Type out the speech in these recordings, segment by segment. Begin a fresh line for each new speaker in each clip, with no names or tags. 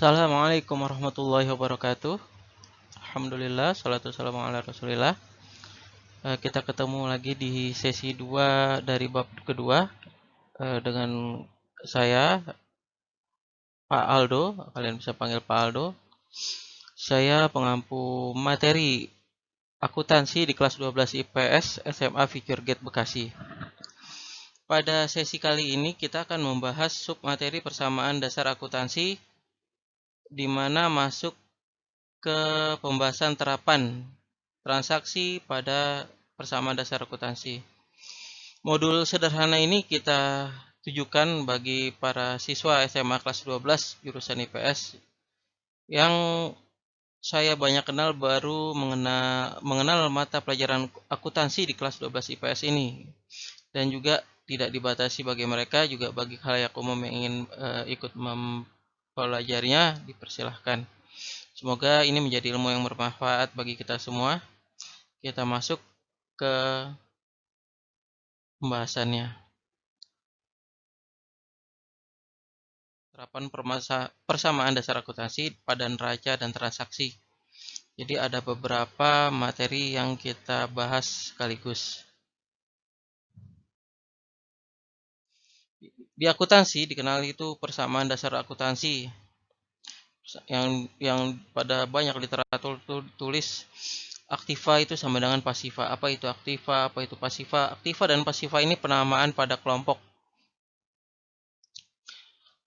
Assalamualaikum warahmatullahi wabarakatuh. Alhamdulillah, salatu wassalamu ala rasulillah. Kita ketemu lagi di sesi 2 dari bab kedua dengan saya, Pak Aldo. Kalian bisa panggil Pak Aldo. Saya pengampu materi akuntansi di kelas 12 IPS SMA Future Gate Bekasi. Pada sesi kali ini kita akan membahas submateri persamaan dasar akuntansi di mana masuk ke pembahasan terapan transaksi pada persamaan dasar akuntansi. Modul sederhana ini kita tujukan bagi para siswa SMA kelas 12 jurusan IPS yang saya banyak kenal baru mengenal mata pelajaran akuntansi di kelas 12 IPS ini, dan juga tidak dibatasi bagi mereka, juga bagi khalayak umum yang ingin ikut mempelajarinya dipersilahkan. Semoga ini menjadi ilmu yang bermanfaat bagi kita semua. Kita masuk ke pembahasannya. Terapan persamaan dasar akuntansi pada neraca dan transaksi. Jadi ada beberapa materi yang kita bahas sekaligus. Di akuntansi dikenal itu persamaan dasar akuntansi yang pada banyak literatur tulis aktiva itu sama dengan pasiva. Apa itu aktiva, apa itu pasiva? Aktiva dan pasiva ini penamaan pada kelompok.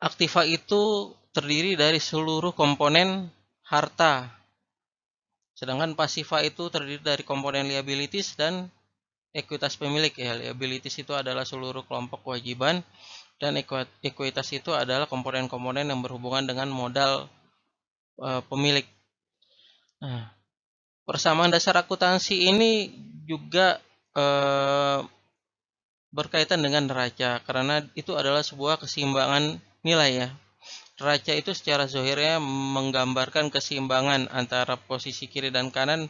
Aktiva itu terdiri dari seluruh komponen harta, sedangkan pasiva itu terdiri dari komponen liabilities dan ekuitas pemilik. Ya, liabilities itu adalah seluruh kelompok kewajiban, dan ekuitas itu adalah komponen-komponen yang berhubungan dengan modal pemilik. Nah, persamaan dasar akuntansi ini juga berkaitan dengan neraca, karena itu adalah sebuah keseimbangan nilai ya. Neraca itu secara zahirnya menggambarkan keseimbangan antara posisi kiri dan kanan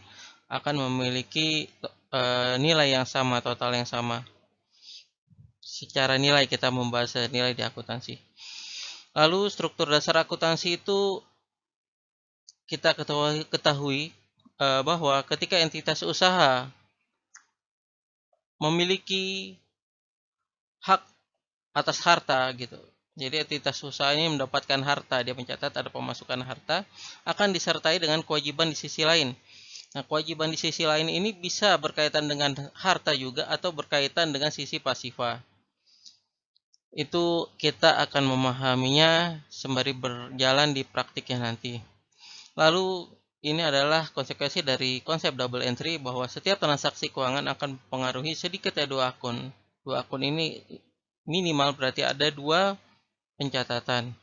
akan memiliki nilai yang sama, total yang sama. Secara nilai kita membahas nilai di akuntansi. Lalu struktur dasar akuntansi itu kita ketahui bahwa ketika entitas usaha memiliki hak atas harta gitu. Jadi entitas usaha ini mendapatkan harta, dia mencatat ada pemasukan harta, akan disertai dengan kewajiban di sisi lain. Nah, kewajiban di sisi lain ini bisa berkaitan dengan harta juga atau berkaitan dengan sisi pasiva. Itu kita akan memahaminya sembari berjalan di praktiknya nanti. Lalu ini adalah konsekuensi dari konsep double entry, bahwa setiap transaksi keuangan akan mempengaruhi sedikitnya dua akun. Dua akun ini minimal berarti ada dua pencatatan.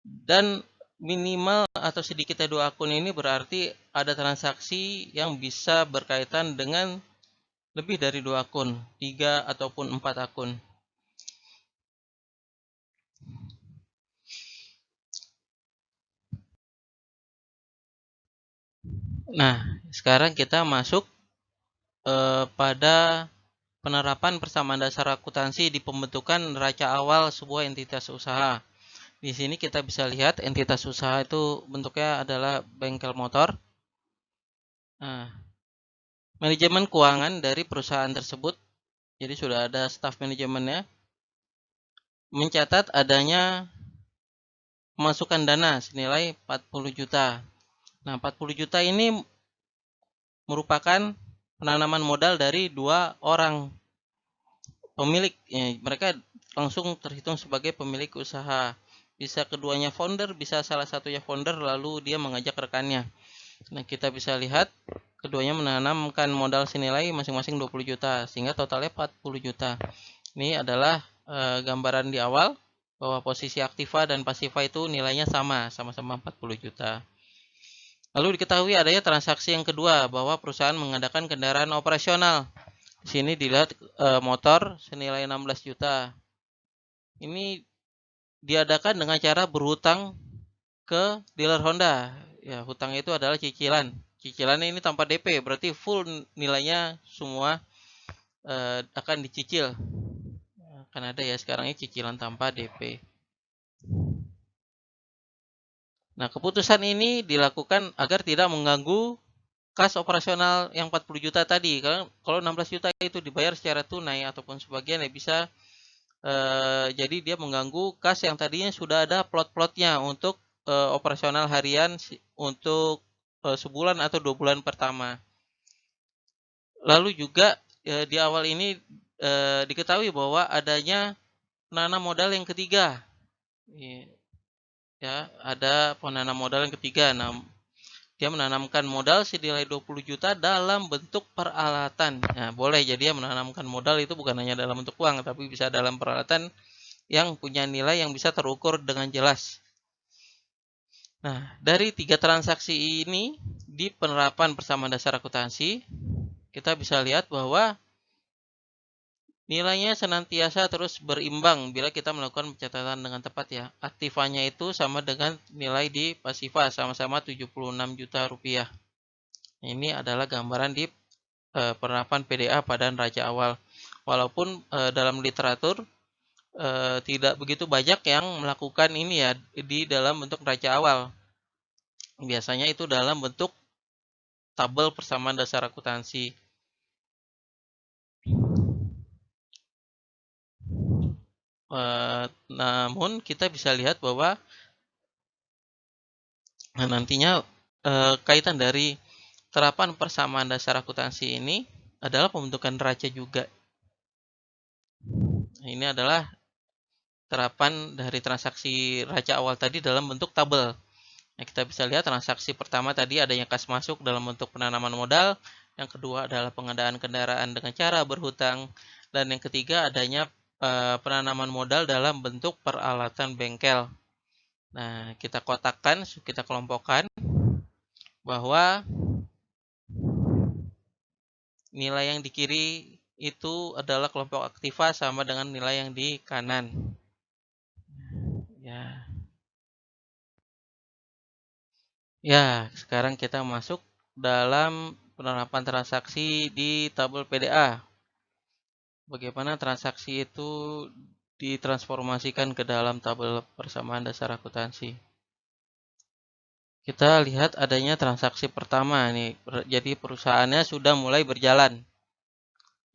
Dan minimal atau sedikitnya dua akun ini berarti ada transaksi yang bisa berkaitan dengan lebih dari dua akun, 3 ataupun 4 akun. Nah, sekarang kita masuk pada penerapan persamaan dasar akuntansi di pembentukan neraca awal sebuah entitas usaha. Di sini kita bisa lihat entitas usaha itu bentuknya adalah bengkel motor. Nah, manajemen keuangan dari perusahaan tersebut, jadi sudah ada staf manajemennya, mencatat adanya pemasukan dana senilai 40 juta. Nah, 40 juta ini merupakan penanaman modal dari dua orang pemilik. Ya, mereka langsung terhitung sebagai pemilik usaha. Bisa keduanya founder, bisa salah satunya founder lalu dia mengajak rekannya. Nah, kita bisa lihat keduanya menanamkan modal senilai masing-masing 20 juta sehingga totalnya 40 juta. Ini adalah gambaran di awal bahwa posisi aktiva dan pasiva itu nilainya sama-sama 40 juta. Lalu diketahui adanya transaksi yang kedua, bahwa perusahaan mengadakan kendaraan operasional. Di sini dilihat motor senilai 16 juta. Ini diadakan dengan cara berhutang ke dealer Honda. Ya, hutang itu adalah cicilan. Cicilan ini tanpa DP, berarti full nilainya semua akan dicicil. Kan ada ya sekarang ini cicilan tanpa DP. Nah, keputusan ini dilakukan agar tidak mengganggu kas operasional yang 40 juta tadi. Karena kalau 16 juta itu dibayar secara tunai ataupun sebagian ya bisa jadi dia mengganggu kas yang tadinya sudah ada plot-plotnya untuk operasional harian untuk sebulan atau 2 bulan pertama. Lalu juga di awal ini diketahui bahwa adanya penanam modal yang ketiga. Ya, ada penanam modal yang ketiga. Nah, dia menanamkan modal senilai 20 juta dalam bentuk peralatan. Nah, boleh jadi dia menanamkan modal itu bukan hanya dalam bentuk uang, tapi bisa dalam peralatan yang punya nilai yang bisa terukur dengan jelas. Nah, dari 3 transaksi ini di penerapan persamaan dasar akuntansi, kita bisa lihat bahwa nilainya senantiasa terus berimbang bila kita melakukan pencatatan dengan tepat ya. Aktivanya itu sama dengan nilai di pasifa, sama-sama 76 juta rupiah. Ini adalah gambaran di penerapan PDA pada neraca awal. Walaupun dalam literatur tidak begitu banyak yang melakukan ini ya di dalam bentuk neraca awal. Biasanya itu dalam bentuk tabel persamaan dasar akuntansi. Namun kita bisa lihat bahwa nantinya kaitan dari terapan persamaan dasar akuntansi ini adalah pembentukan neraca juga. Ini adalah terapan dari transaksi neraca awal tadi dalam bentuk tabel. Nah, kita bisa lihat transaksi pertama tadi adanya kas masuk dalam bentuk penanaman modal, yang kedua adalah pengadaan kendaraan dengan cara berhutang, dan yang ketiga adanya penanaman modal dalam bentuk peralatan bengkel. Nah, kita kotakkan, kita kelompokkan bahwa nilai yang di kiri itu adalah kelompok aktiva sama dengan nilai yang di kanan. Ya. Ya, sekarang kita masuk dalam penerapan transaksi di tabel PDA. Bagaimana transaksi itu ditransformasikan ke dalam tabel persamaan dasar akuntansi. Kita lihat adanya transaksi pertama nih. Jadi perusahaannya sudah mulai berjalan.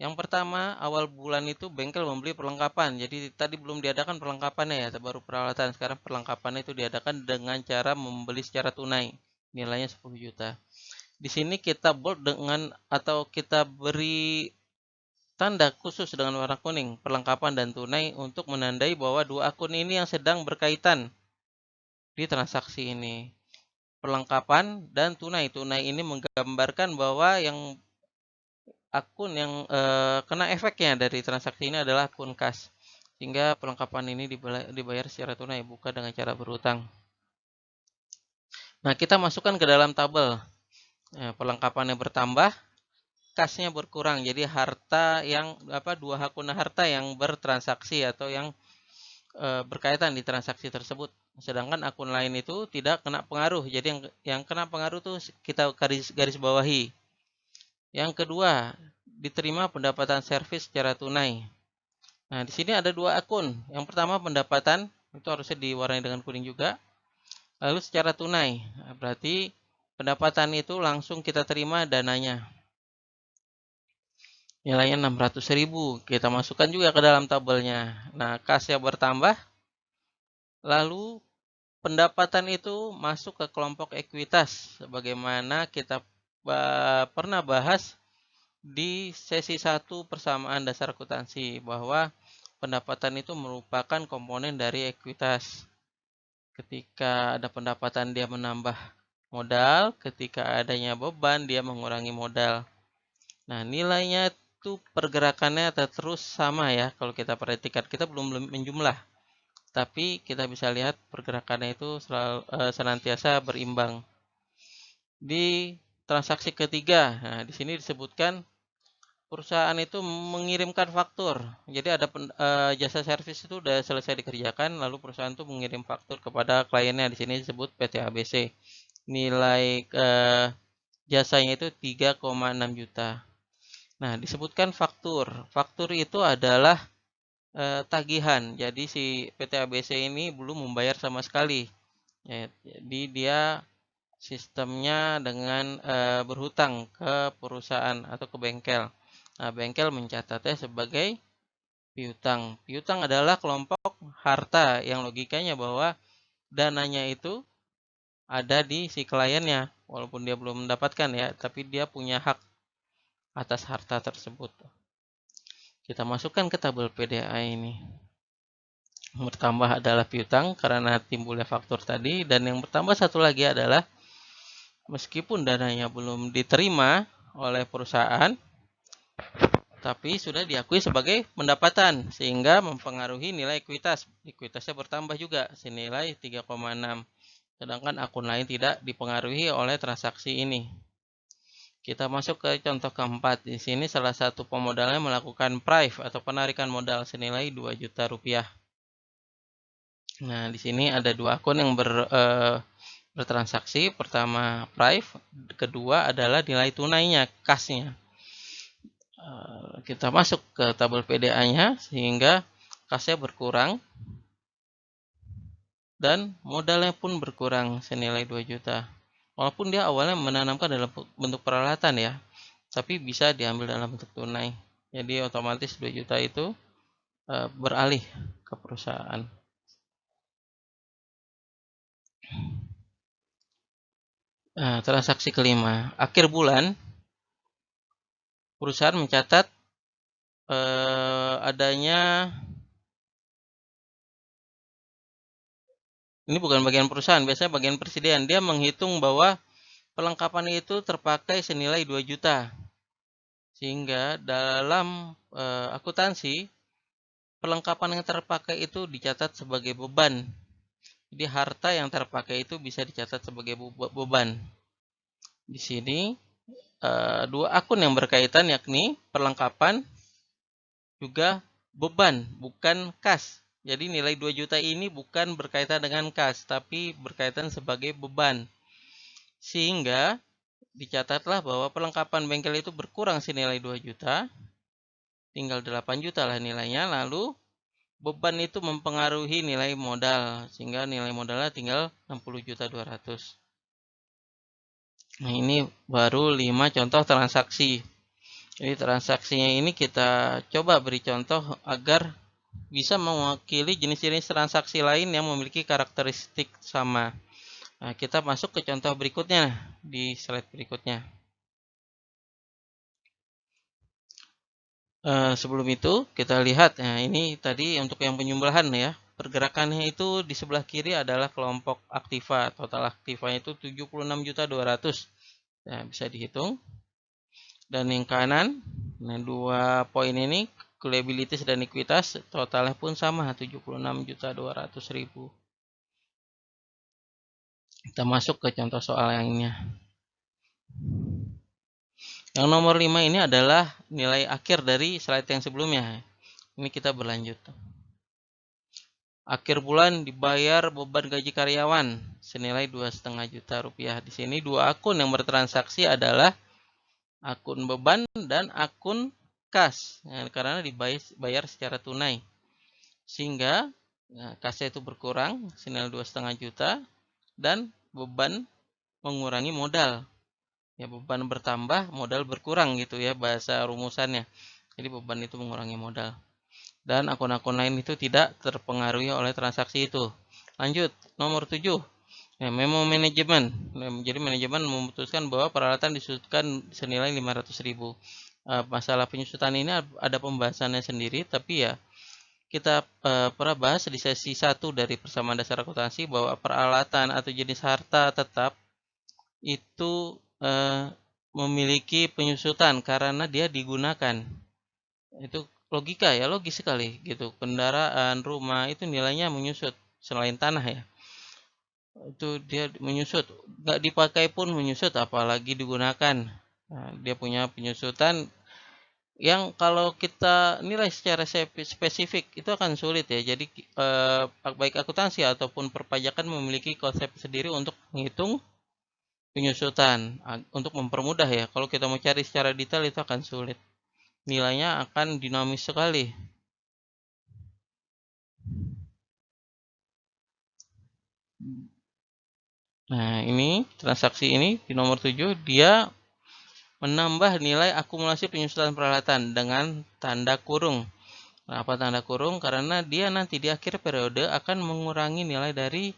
Yang pertama, awal bulan itu bengkel membeli perlengkapan. Jadi tadi belum diadakan perlengkapannya ya, baru peralatan. Sekarang perlengkapannya itu diadakan dengan cara membeli secara tunai. Nilainya 10 juta. Di sini kita bold dengan atau kita beri tanda khusus dengan warna kuning, perlengkapan dan tunai untuk menandai bahwa dua akun ini yang sedang berkaitan di transaksi ini. Perlengkapan dan tunai. Tunai ini menggambarkan bahwa yang akun yang kena efeknya dari transaksi ini adalah akun kas. Sehingga perlengkapan ini dibayar secara tunai, bukan dengan cara berhutang. Nah, kita masukkan ke dalam tabel. Perlengkapannya bertambah, kasnya berkurang. Jadi harta yang dua akun harta yang bertransaksi atau yang berkaitan di transaksi tersebut. Sedangkan akun lain itu tidak kena pengaruh. Jadi yang kena pengaruh itu kita garis bawahi. Yang kedua, diterima pendapatan servis secara tunai. Nah, di sini ada dua akun. Yang pertama pendapatan, itu harusnya diwarnai dengan kuning juga. Lalu secara tunai, nah, berarti pendapatan itu langsung kita terima dananya. Nilainya 600.000. Kita masukkan juga ke dalam tabelnya. Nah, kasnya bertambah. Lalu pendapatan itu masuk ke kelompok ekuitas. Sebagaimana kita pernah bahas di sesi 1 persamaan dasar akuntansi bahwa pendapatan itu merupakan komponen dari ekuitas. Ketika ada pendapatan dia menambah modal, ketika adanya beban dia mengurangi modal. Nah, nilainya itu pergerakannya terus sama ya. Kalau kita perhatikan, kita belum menjumlah. Tapi kita bisa lihat pergerakannya itu senantiasa berimbang. Di transaksi ketiga, nah di sini disebutkan perusahaan itu mengirimkan faktur. Jadi ada jasa servis itu sudah selesai dikerjakan, lalu perusahaan itu mengirim faktur kepada kliennya. Di sini disebut PT ABC. Nilai jasanya itu 3,6 juta. Nah, disebutkan faktur. Faktur itu adalah tagihan. Jadi si PT ABC ini belum membayar sama sekali. Ya, jadi dia sistemnya dengan berhutang ke perusahaan atau ke bengkel. Nah, bengkel mencatatnya sebagai piutang. Piutang adalah kelompok harta yang logikanya bahwa dananya itu ada di si kliennya, walaupun dia belum mendapatkan ya, tapi dia punya hak atas harta tersebut. Kita masukkan ke tabel PDA ini. Yang bertambah adalah piutang karena timbulnya faktor tadi, dan yang bertambah satu lagi adalah meskipun dananya belum diterima oleh perusahaan, tapi sudah diakui sebagai pendapatan sehingga mempengaruhi nilai ekuitas. Ekuitasnya bertambah juga senilai 3,6. Sedangkan akun lain tidak dipengaruhi oleh transaksi ini. Kita masuk ke contoh keempat. Di sini salah satu pemodalnya melakukan PRIV atau penarikan modal senilai 2 juta rupiah. Nah, di sini ada dua akun yang bertransaksi. Pertama PRIV, kedua adalah nilai tunainya, kasnya. Kita masuk ke tabel PDA-nya sehingga kasnya berkurang dan modalnya pun berkurang senilai 2 juta. Walaupun dia awalnya menanamkan dalam bentuk peralatan ya, tapi bisa diambil dalam bentuk tunai. Jadi otomatis 2 juta itu beralih ke perusahaan. Nah, transaksi kelima, akhir bulan perusahaan mencatat adanya, ini bukan bagian perusahaan, biasanya bagian presiden. Dia menghitung bahwa perlengkapan itu terpakai senilai 2 juta. Sehingga dalam akuntansi, perlengkapan yang terpakai itu dicatat sebagai beban. Jadi harta yang terpakai itu bisa dicatat sebagai beban. Di sini dua akun yang berkaitan yakni perlengkapan juga beban, bukan kas. Jadi nilai 2 juta ini bukan berkaitan dengan kas, tapi berkaitan sebagai beban. Sehingga dicatatlah bahwa perlengkapan bengkel itu berkurang senilai 2 juta, tinggal 8 juta lah nilainya, lalu beban itu mempengaruhi nilai modal, sehingga nilai modalnya tinggal 60.200.000. Nah, ini baru 5 contoh transaksi. Jadi transaksinya ini kita coba beri contoh agar bisa mewakili jenis-jenis transaksi lain yang memiliki karakteristik sama. Nah, kita masuk ke contoh berikutnya di slide berikutnya. Sebelum itu kita lihat, nah ini tadi untuk yang penyembelahan ya. Pergerakannya itu di sebelah kiri adalah kelompok aktiva. Total aktivanya itu 76.200.000. Nah, bisa dihitung. Dan yang kanan, nah dua poin ini, liabilities dan ekuitas, totalnya pun sama 76.200.000. Kita masuk ke contoh soal lainnya. Yang nomor 5 ini adalah nilai akhir dari slide yang sebelumnya. Ini kita berlanjut. Akhir bulan dibayar beban gaji karyawan senilai 2,5 juta rupiah. Di sini dua akun yang bertransaksi adalah akun beban dan akun kas. Nah, karena dibayar secara tunai. Sehingga kasnya itu berkurang senilai 2,5 juta dan beban mengurangi modal. Ya, beban bertambah, modal berkurang gitu ya bahasa rumusannya. Jadi beban itu mengurangi modal. Dan akun-akun lain itu tidak terpengaruhi oleh transaksi itu. Lanjut, nomor 7. Ya, memo manajemen. Jadi manajemen memutuskan bahwa peralatan disudutkan senilai 500.000. Masalah penyusutan ini ada pembahasannya sendiri, tapi ya kita pernah bahas di sesi 1 dari persamaan dasar akuntansi bahwa peralatan atau jenis harta tetap itu memiliki penyusutan karena dia digunakan. Itu logika ya, logis sekali gitu. Kendaraan, rumah itu nilainya menyusut selain tanah ya. Itu dia menyusut, nggak dipakai pun menyusut apalagi digunakan. Nah, dia punya penyusutan yang kalau kita nilai secara spesifik itu akan sulit ya. Jadi baik akuntansi ataupun perpajakan memiliki konsep sendiri untuk menghitung penyusutan untuk mempermudah ya. Kalau kita mau cari secara detail itu akan sulit. Nilainya akan dinamis sekali. Nah, ini transaksi ini di nomor 7 dia menambah nilai akumulasi penyusutan peralatan dengan tanda kurung. Kenapa tanda kurung? Karena dia nanti di akhir periode akan mengurangi nilai dari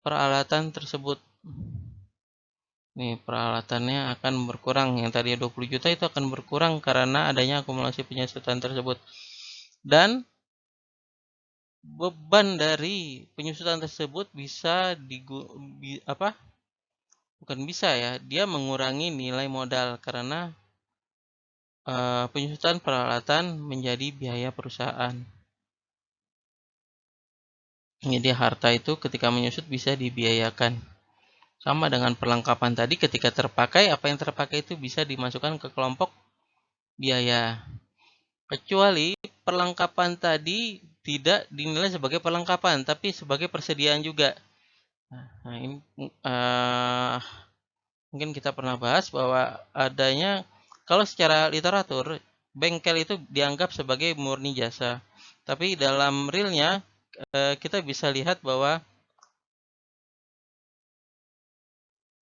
peralatan tersebut. Nih, peralatannya akan berkurang. Yang tadi 20 juta itu akan berkurang karena adanya akumulasi penyusutan tersebut. Dan beban dari penyusutan tersebut bisa bukan bisa ya, dia mengurangi nilai modal karena penyusutan peralatan menjadi biaya perusahaan. Jadi harta itu ketika menyusut bisa dibiayakan. Sama dengan perlengkapan tadi, ketika terpakai, apa yang terpakai itu bisa dimasukkan ke kelompok biaya. Kecuali perlengkapan tadi tidak dinilai sebagai perlengkapan, tapi sebagai persediaan juga. Nah, ini mungkin kita pernah bahas bahwa adanya, kalau secara literatur, bengkel itu dianggap sebagai murni jasa. Tapi dalam realnya, kita bisa lihat bahwa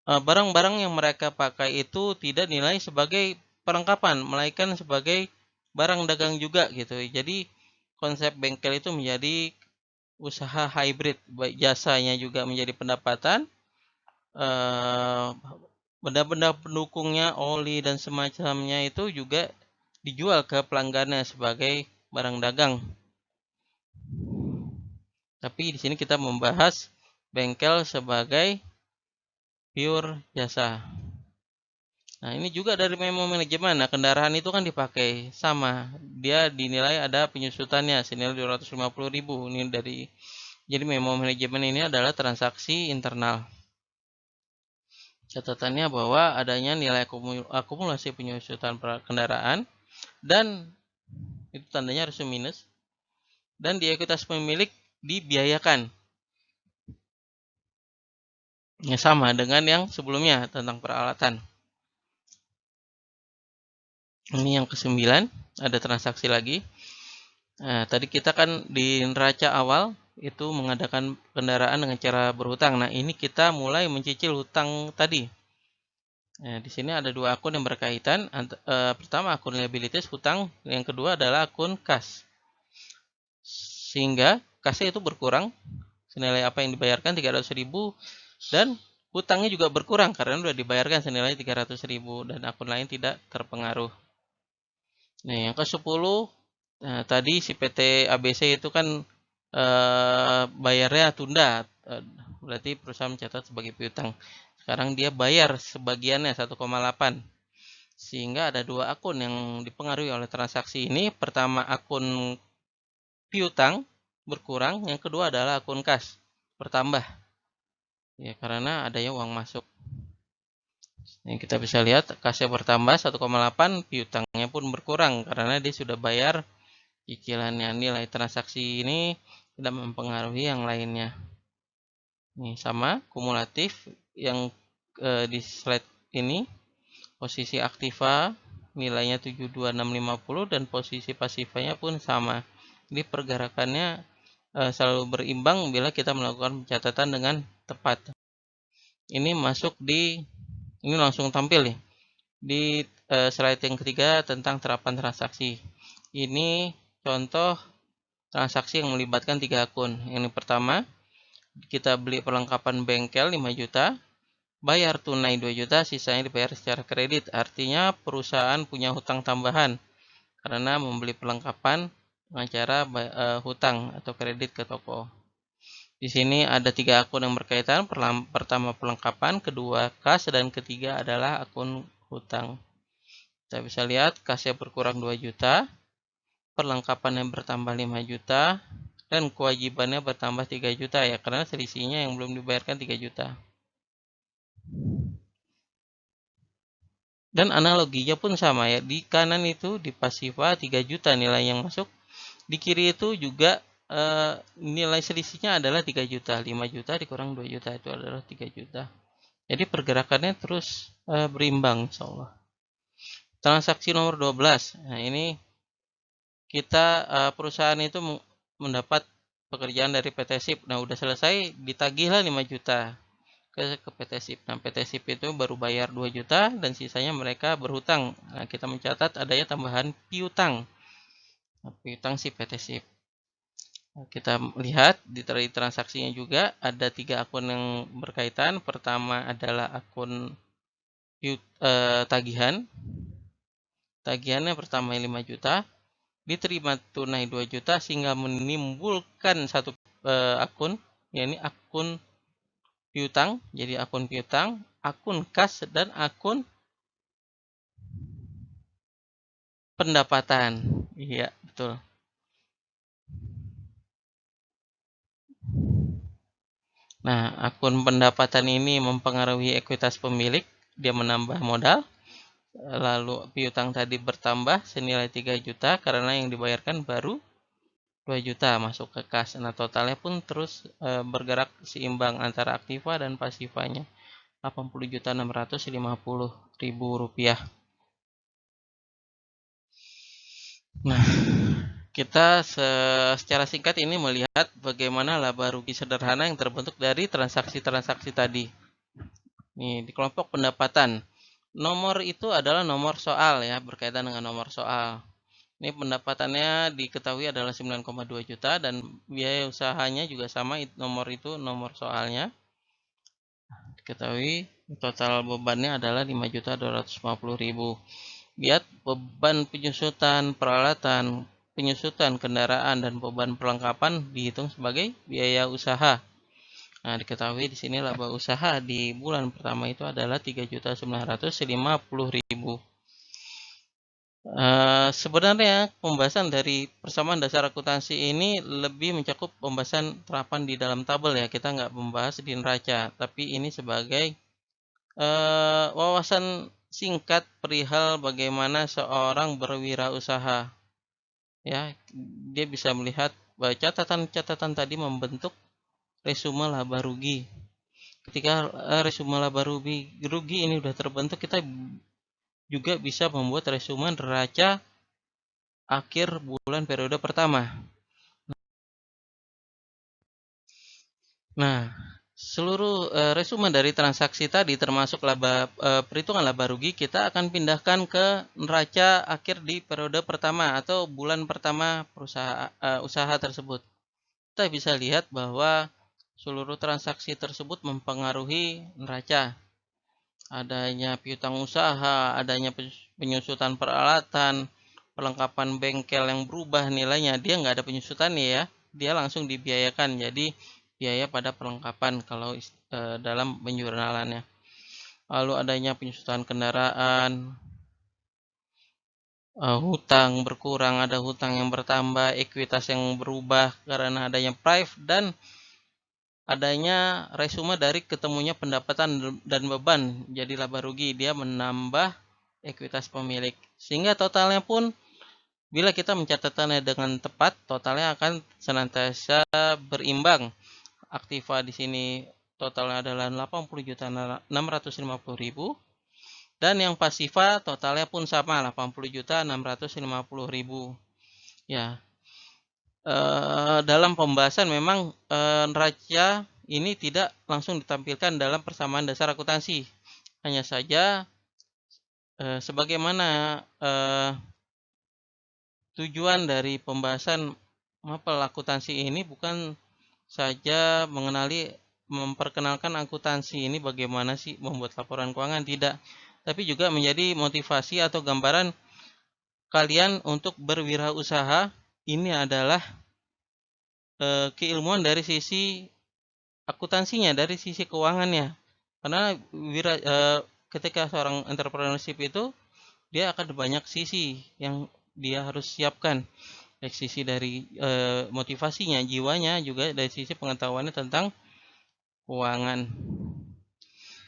barang-barang yang mereka pakai itu tidak dinilai sebagai perlengkapan, melainkan sebagai barang dagang juga gitu. Jadi konsep bengkel itu menjadi usaha hybrid, baik jasanya juga menjadi pendapatan, benda-benda pendukungnya, oli dan semacamnya itu juga dijual ke pelanggannya sebagai barang dagang. Tapi di sini kita membahas bengkel sebagai pure jasa. Nah, ini juga dari memo manajemen. Nah, kendaraan itu kan dipakai sama. Dia dinilai ada penyusutannya senilai 250.000. Ini dari, jadi memo manajemen ini adalah transaksi internal. Catatannya bahwa adanya nilai akumulasi penyusutan kendaraan dan itu tandanya harus minus, dan di ekuitas pemilik dibiayakan. Ya, sama dengan yang sebelumnya tentang peralatan. Ini yang ke-9, ada transaksi lagi. Nah, tadi kita kan di neraca awal itu mengadakan kendaraan dengan cara berhutang. Nah, ini kita mulai mencicil hutang tadi. Nah, di sini ada dua akun yang berkaitan. Pertama akun liabilities hutang, yang kedua adalah akun kas. Sehingga kasnya itu berkurang, senilai apa yang dibayarkan 300.000, dan hutangnya juga berkurang karena sudah dibayarkan senilai 300.000 dan akun lain tidak terpengaruh. Nah, yang ke-10, tadi si PT ABC itu kan bayarnya tunda, berarti perusahaan mencatat sebagai piutang. Sekarang dia bayar sebagiannya 1,8. Sehingga ada dua akun yang dipengaruhi oleh transaksi ini. Pertama akun piutang berkurang, yang kedua adalah akun kas bertambah. Ya, karena adanya uang masuk. Yang kita bisa lihat kasnya bertambah 1,8, piutangnya pun berkurang karena dia sudah bayar cicilannya. Nilai transaksi ini tidak mempengaruhi yang lainnya. Ini sama kumulatif yang di slide ini, posisi aktiva nilainya 72650 dan posisi pasifanya pun sama. Jadi pergerakannya selalu berimbang bila kita melakukan pencatatan dengan tepat. Ini masuk di, ini langsung tampil nih di slide yang ketiga tentang terapan transaksi. Ini contoh transaksi yang melibatkan 3 akun. Yang pertama, kita beli perlengkapan bengkel 5 juta, bayar tunai 2 juta, sisanya dibayar secara kredit. Artinya perusahaan punya hutang tambahan karena membeli perlengkapan dengan cara hutang atau kredit ke toko. Di sini ada 3 akun yang berkaitan. Pertama perlengkapan, kedua kas, dan ketiga adalah akun hutang. Kita bisa lihat kasnya berkurang 2 juta, perlengkapannya bertambah 5 juta, dan kewajibannya bertambah 3 juta ya, karena selisihnya yang belum dibayarkan 3 juta. Dan analoginya pun sama ya, di kanan itu di pasiva 3 juta nilai yang masuk, di kiri itu juga nilai selisihnya adalah 3 juta, 5 juta dikurang 2 juta itu adalah 3 juta. Jadi pergerakannya terus berimbang insyaallah. Transaksi nomor 12. Nah, ini kita perusahaan itu mendapat pekerjaan dari PT SIP. Nah, udah selesai, ditagihlah 5 juta. ke PT SIP. Nah, PT SIP itu baru bayar 2 juta dan sisanya mereka berhutang. Nah, kita mencatat adanya tambahan piutang. Piutang si PT SIP. Nah, kita lihat di transaksinya juga ada 3 akun yang berkaitan. Pertama adalah akun tagihan. Tagihannya pertama 5 juta, diterima tunai 2 juta sehingga menimbulkan satu akun, yakni akun piutang. Jadi akun piutang, akun kas, dan akun pendapatan. Iya, betul. Nah, akun pendapatan ini mempengaruhi ekuitas pemilik, dia menambah modal. Lalu piutang tadi bertambah senilai 3 juta karena yang dibayarkan baru 2 juta masuk ke kas. Nah, totalnya pun terus bergerak seimbang antara aktiva dan pasivanya. 80.650.000 rupiah. Nah, kita secara singkat ini melihat bagaimana laba rugi sederhana yang terbentuk dari transaksi-transaksi tadi. Nih, di kelompok pendapatan. Nomor itu adalah nomor soal ya, berkaitan dengan nomor soal. Ini pendapatannya diketahui adalah 9,2 juta dan biaya usahanya juga sama, nomor itu nomor soalnya. Diketahui total bebannya adalah 5.250.000. Lihat beban penyusutan peralatan, penyusutan kendaraan, dan beban perlengkapan dihitung sebagai biaya usaha. Nah, diketahui di sini laba usaha di bulan pertama itu adalah 3.950.000. Sebenarnya pembahasan dari persamaan dasar akuntansi ini lebih mencakup pembahasan terapan di dalam tabel ya. Kita nggak membahas di neraca, tapi ini sebagai wawasan singkat perihal bagaimana seorang berwirausaha. Ya, dia bisa melihat bahwa catatan-catatan tadi membentuk resume laba rugi. Ketika resume laba rugi ini sudah terbentuk, kita juga bisa membuat resume neraca akhir bulan periode pertama. Nah, seluruh resume dari transaksi tadi termasuk perhitungan laba rugi kita akan pindahkan ke neraca akhir di periode pertama atau bulan pertama usaha tersebut. Kita bisa lihat bahwa seluruh transaksi tersebut mempengaruhi neraca. Adanya piutang usaha, adanya penyusutan peralatan, perlengkapan bengkel yang berubah nilainya, dia nggak ada penyusutannya ya, dia langsung dibiayakan. Jadi biaya pada perlengkapan kalau dalam penjurnalannya. Lalu adanya penyusutan kendaraan, hutang berkurang, ada hutang yang bertambah, ekuitas yang berubah karena adanya prive, dan adanya resume dari ketemunya pendapatan dan beban. Jadi laba rugi, dia menambah ekuitas pemilik. Sehingga totalnya pun bila kita mencatatnya dengan tepat, totalnya akan senantiasa berimbang. Aktiva di sini totalnya adalah 80.650.000 dan yang pasiva totalnya pun sama 80.650.000. Ya. Dalam pembahasan memang neraca ini tidak langsung ditampilkan dalam persamaan dasar akuntansi. Hanya saja sebagaimana tujuan dari pembahasan mapel akuntansi ini bukan saja memperkenalkan akuntansi ini bagaimana sih membuat laporan keuangan, tidak, tapi juga menjadi motivasi atau gambaran kalian untuk berwirausaha. Ini adalah keilmuan dari sisi akuntansinya, dari sisi keuangannya. Karena ketika seorang entrepreneurship itu dia akan banyak sisi yang dia harus siapkan. Dari sisi dari motivasinya, jiwanya, juga dari sisi pengetahuannya tentang keuangan.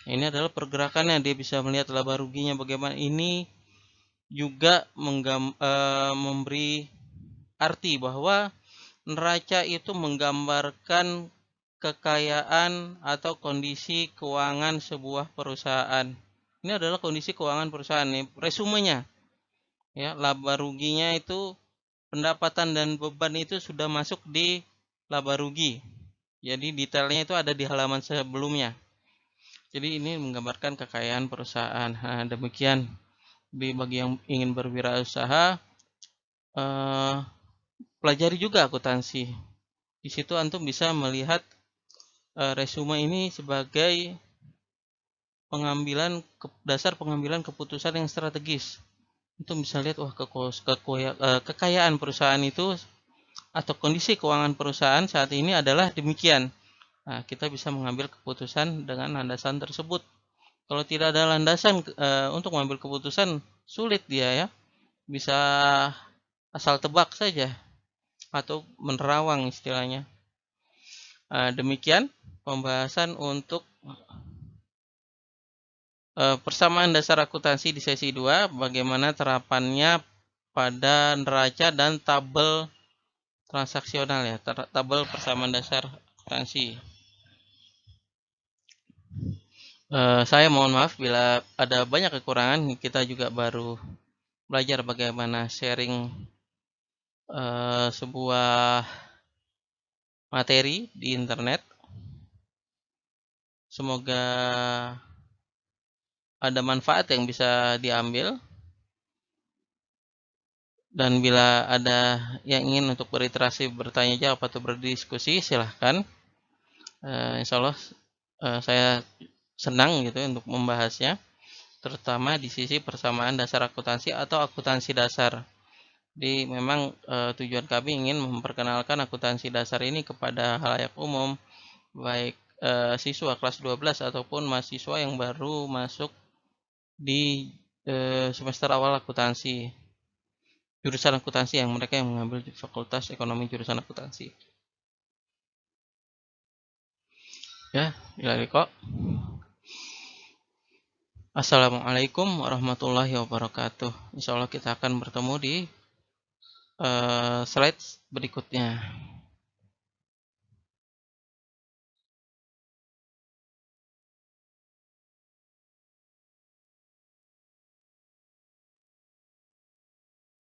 Ini adalah pergerakannya, dia bisa melihat laba ruginya bagaimana. Ini juga memberi arti bahwa neraca itu menggambarkan kekayaan atau kondisi keuangan sebuah perusahaan. Ini adalah kondisi keuangan perusahaan nih, resumenya. Ya, laba ruginya itu, pendapatan dan beban itu sudah masuk di laba rugi. Jadi detailnya itu ada di halaman sebelumnya. Jadi ini menggambarkan kekayaan perusahaan. Nah, demikian bagi yang ingin berwirausaha, pelajari juga akuntansi. Di situ antum bisa melihat resume ini sebagai dasar pengambilan keputusan yang strategis. Itu bisa lihat wah kekayaan perusahaan itu atau kondisi keuangan perusahaan saat ini adalah demikian. Nah, kita bisa mengambil keputusan dengan landasan tersebut. Kalau tidak ada landasan untuk mengambil keputusan, sulit dia ya. Bisa asal tebak saja atau menerawang istilahnya. Demikian pembahasan untuk persamaan dasar akuntansi di sesi 2, bagaimana terapannya pada neraca dan tabel transaksional ya, tabel persamaan dasar akuntansi. Saya mohon maaf bila ada banyak kekurangan, kita juga baru belajar bagaimana sharing sebuah materi di internet. Semoga ada manfaat yang bisa diambil. Dan bila ada yang ingin untuk berinteraksi, bertanya jawab atau berdiskusi, silahkan. Insya Allah saya senang gitu untuk membahasnya, terutama di sisi persamaan dasar akuntansi atau akuntansi dasar. Jadi memang tujuan kami ingin memperkenalkan akuntansi dasar ini kepada halayak umum, baik siswa kelas 12 ataupun mahasiswa yang baru masuk di semester awal akuntansi, jurusan akuntansi, yang mereka yang mengambil fakultas ekonomi jurusan akuntansi. Ya, kok. Assalamualaikum warahmatullahi wabarakatuh. Insya Allah kita akan bertemu di slide berikutnya.